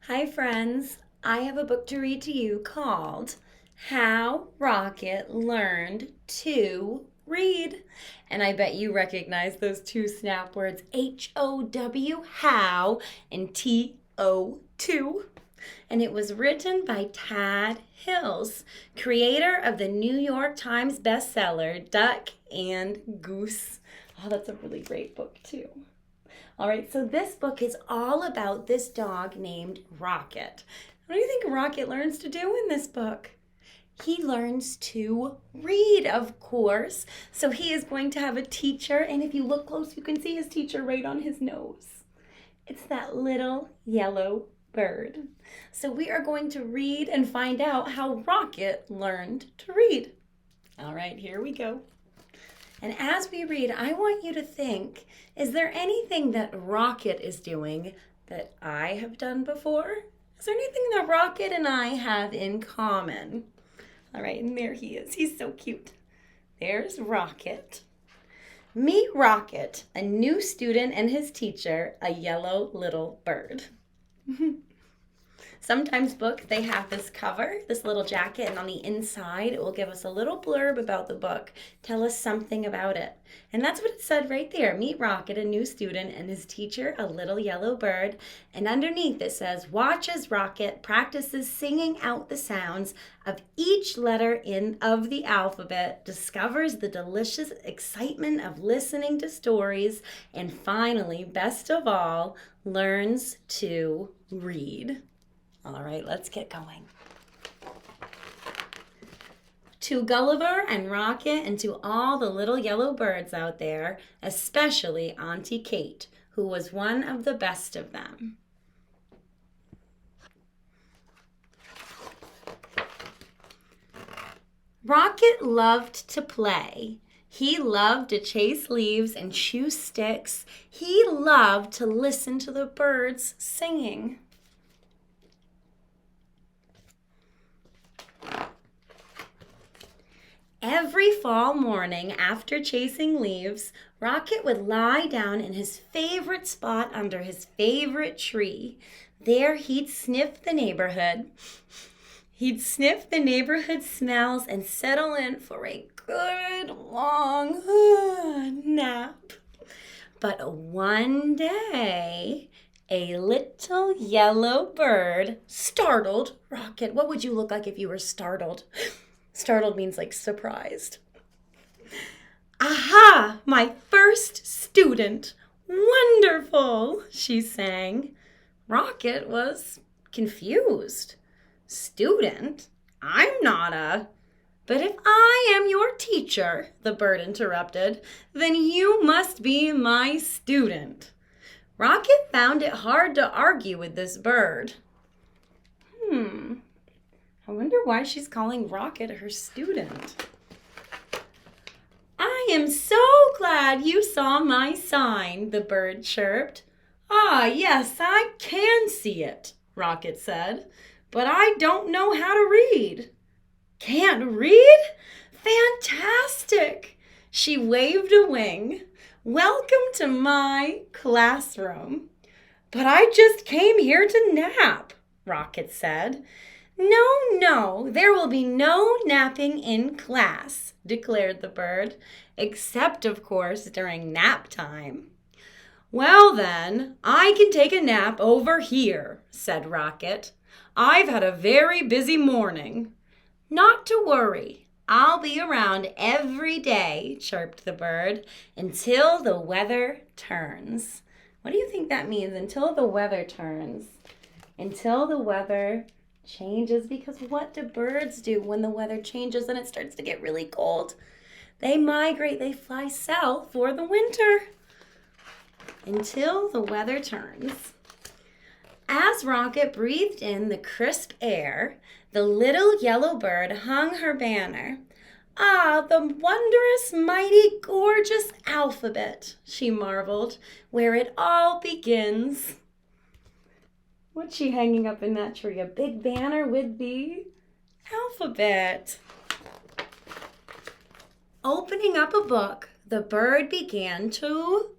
Hi, friends. I have a book to read to you called How Rocket Learned to Read. And I bet you recognize those two snap words HOW, how, and TO2. And it was written by Tad Hills, creator of the New York Times bestseller Duck and Goose. Oh, that's a really great book, too. All right, so this book is all about this dog named Rocket. What do you think Rocket learns to do in this book? He learns to read, of course. So he is going to have a teacher, and if you look close, you can see his teacher right on his nose. It's that little yellow bird. So we are going to read and find out how Rocket learned to read. All right, here we go. And as we read, I want you to think, is there anything that Rocket is doing that I have done before? Is there anything that Rocket and I have in common? All right, and there he is. He's so cute. There's Rocket. Meet Rocket, a new student and his teacher, a yellow little bird. Sometimes books, they have this cover, this little jacket, and on the inside it will give us a little blurb about the book, tell us something about it. And that's what it said right there. Meet Rocket, a new student, and his teacher, a little yellow bird. And underneath it says, watch as Rocket practices singing out the sounds of each letter of the alphabet, discovers the delicious excitement of listening to stories, and finally, best of all, learns to read. All right, let's get going. To Gulliver and Rocket and to all the little yellow birds out there, especially Auntie Kate, who was one of the best of them. Rocket loved to play. He loved to chase leaves and chew sticks. He loved to listen to the birds singing. Every fall morning after chasing leaves, Rocket would lie down in his favorite spot under his favorite tree. There he'd sniff the neighborhood. He'd sniff the neighborhood smells and settle in for a good long nap. But one day, a little yellow bird startled Rocket. What would you look like if you were startled? Startled means like surprised. Aha, my first student. Wonderful, she sang. Rocket was confused. Student? I'm not a... But if I am your teacher, the bird interrupted, then you must be my student. Rocket found it hard to argue with this bird. I wonder why she's calling Rocket her student. I am so glad you saw my sign, the bird chirped. Ah, yes, I can see it, Rocket said, but I don't know how to read. Can't read? Fantastic! She waved a wing. Welcome to my classroom. But I just came here to nap, Rocket said. No, there will be no napping in class, declared the bird, except, of course, during nap time. Well, then, I can take a nap over here, said Rocket. I've had a very busy morning. Not to worry. I'll be around every day, chirped the bird, until the weather turns. What do you think that means, until the weather turns? Until the weather changes, because what do birds do when the weather changes and it starts to get really cold? They migrate, they fly south for the winter. Until the weather turns. As Rocket breathed in the crisp air, the little yellow bird hung her banner. Ah, the wondrous, mighty, gorgeous alphabet, she marveled, where it all begins. What's she hanging up in that tree? A big banner with the alphabet. Opening up a book, the bird began to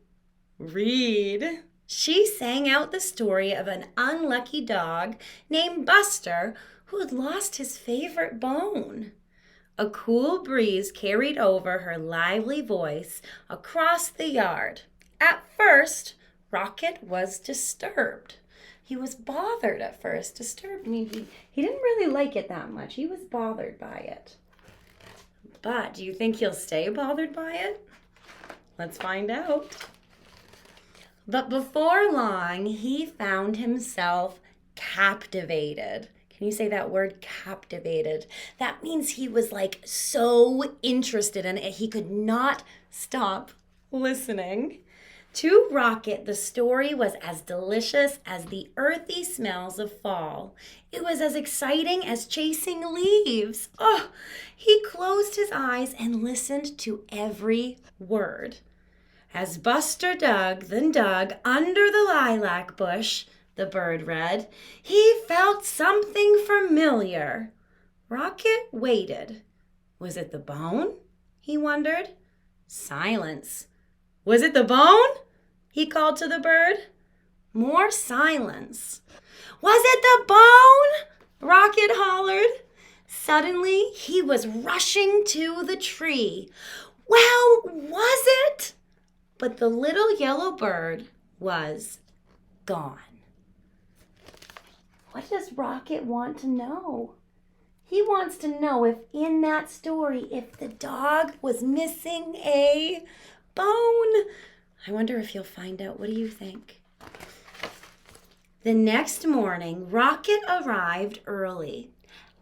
read. She sang out the story of an unlucky dog named Buster who had lost his favorite bone. A cool breeze carried over her lively voice across the yard. At first, Rocket was disturbed. He was bothered at first. Disturbed means he didn't really like it that much. He was bothered by it. But do you think he'll stay bothered by it? Let's find out. But before long, he found himself captivated. Can you say that word, captivated? That means he was like so interested in it, he could not stop listening. To Rocket, the story was as delicious as the earthy smells of fall. It was as exciting as chasing leaves. Oh, he closed his eyes and listened to every word. As Buster dug under the lilac bush, the bird read, he felt something familiar. Rocket waited. Was it the bone? He wondered. Silence. Was it the bone? He called to the bird. More silence. Was it the bone? Rocket hollered. Suddenly, he was rushing to the tree. Well, was it? But the little yellow bird was gone. What does Rocket want to know? He wants to know if in that story, if the dog was missing a bone. I wonder if you'll find out. What do you think? The next morning, Rocket arrived early.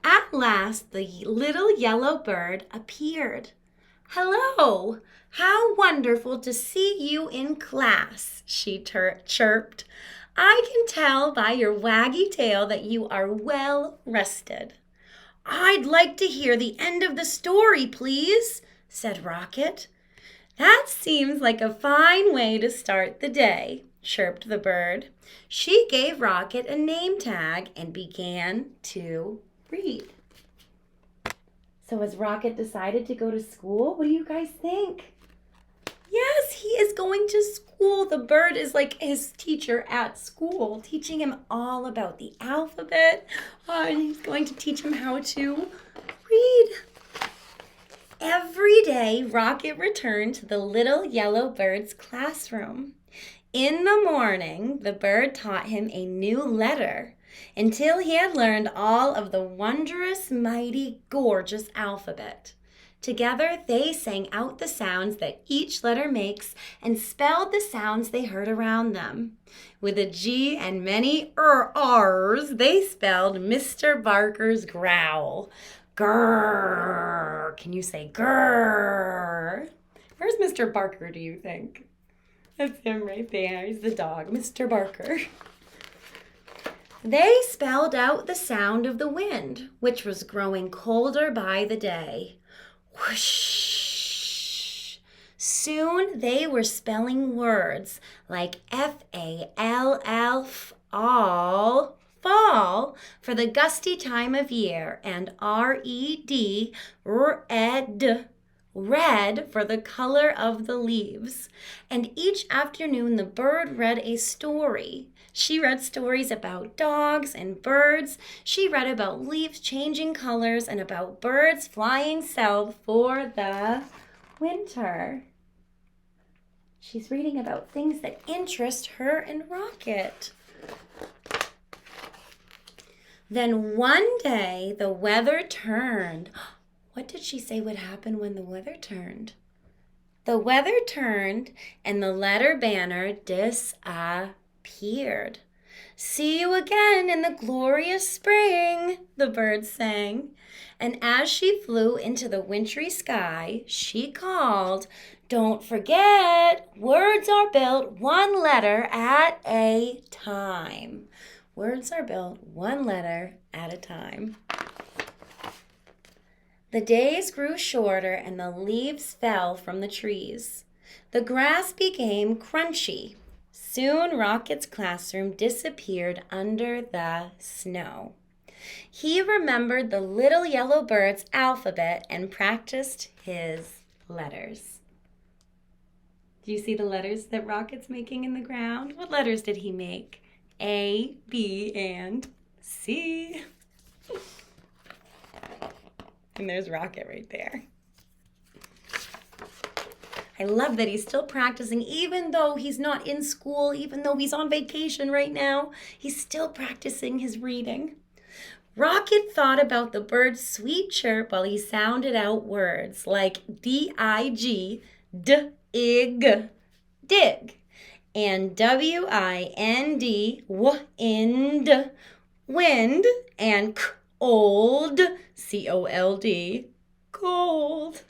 At last, the little yellow bird appeared. Hello, how wonderful to see you in class, she chirped. I can tell by your waggy tail that you are well rested. I'd like to hear the end of the story, please, said Rocket. That seems like a fine way to start the day, chirped the bird. She gave Rocket a name tag and began to read. So has Rocket decided to go to school? What do you guys think? Yes, he is going to school. The bird is like his teacher at school, teaching him all about the alphabet. And he's going to teach him how to read. Every day, Rocket returned to the little yellow bird's classroom. In the morning, the bird taught him a new letter until he had learned all of the wondrous, mighty, gorgeous alphabet. Together, they sang out the sounds that each letter makes and spelled the sounds they heard around them. With a G and many R's, they spelled Mr. Barker's growl. Grrr. Can you say grrr? Where's Mr. Barker, do you think? That's him right there. He's the dog, Mr. Barker. They spelled out the sound of the wind, which was growing colder by the day. Whoosh! Soon they were spelling words like F-A-L-L, all, fall, for the gusty time of year, and R-E-D, red, red for the color of the leaves. And each afternoon the bird read a story. She read stories about dogs and birds. She read about leaves changing colors and about birds flying south for the winter. She's reading about things that interest her and Rocket. Then one day the weather turned. What did she say would happen when the weather turned? The weather turned and the letter banner disappeared. See you again in the glorious spring, the bird sang. And as she flew into the wintry sky, she called, don't forget, words are built one letter at a time. Words are built one letter at a time. The days grew shorter and the leaves fell from the trees. The grass became crunchy. Soon Rocket's classroom disappeared under the snow. He remembered the little yellow bird's alphabet and practiced his letters. Do you see the letters that Rocket's making in the ground? What letters did he make? A, B, and C. And there's Rocket right there. I love that he's still practicing, even though he's not in school, even though he's on vacation right now. He's still practicing his reading. Rocket thought about the bird's sweet chirp while he sounded out words like D-I-G, d-ig, dig, and W-I-N-D, wind, wind, and cold, C-O-L-D, cold.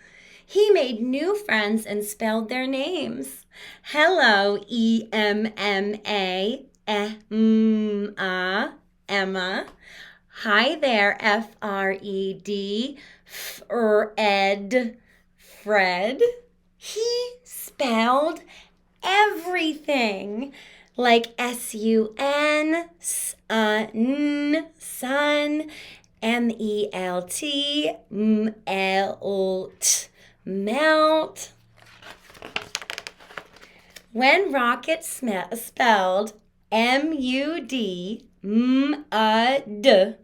He made new friends and spelled their names. Hello, E-M-M-A, Emma, Emma. Hi there, F-R-E-D, Fred, Fred. He spelled everything like S-U-N, sun, sun, M-E-L-T, M-L-T, melt. When Rocket spelled M-U-D, M-U-D,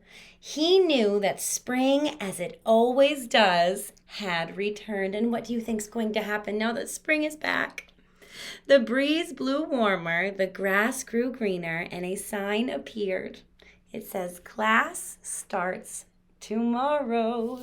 he knew that spring, as it always does, had returned. And what do you think's going to happen now that spring is back? The breeze blew warmer, the grass grew greener, and a sign appeared. It says, class starts tomorrow.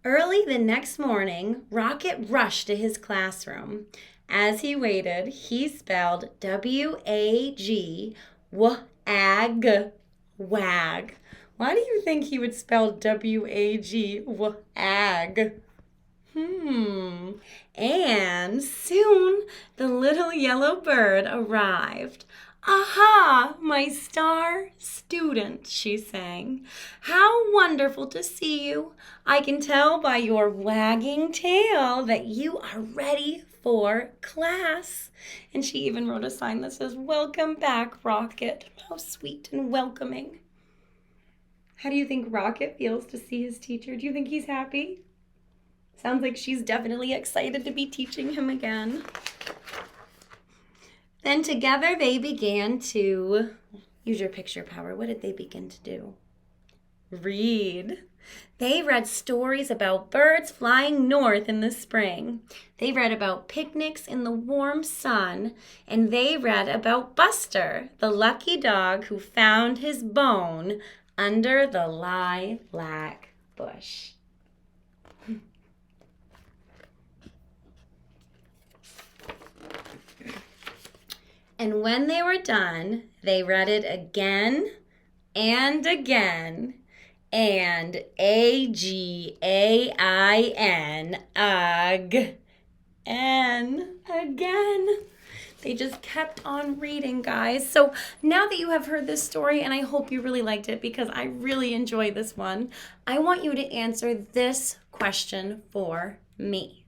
Early the next morning, Rocket rushed to his classroom. As he waited, he spelled W-A-G, wag, wag. Why do you think he would spell W-A-G, wag? And soon the little yellow bird arrived. Aha, my star student, she sang. How wonderful to see you. I can tell by your wagging tail that you are ready for class. And she even wrote a sign that says, welcome back, Rocket. How sweet and welcoming. How do you think Rocket feels to see his teacher? Do you think he's happy? Sounds like she's definitely excited to be teaching him again. Then together they began to, use your picture power, what did they begin to do? Read. They read stories about birds flying north in the spring. They read about picnics in the warm sun. And they read about Buster, the lucky dog who found his bone under the lilac bush. And when they were done, they read it again and again. And A-G-A-I-N, and again. They just kept on reading, guys. So now that you have heard this story, and I hope you really liked it because I really enjoyed this one, I want you to answer this question for me.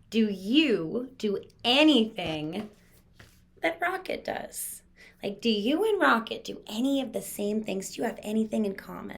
Do you do anything that Rocket does? Like, do you and Rocket do any of the same things? Do you have anything in common?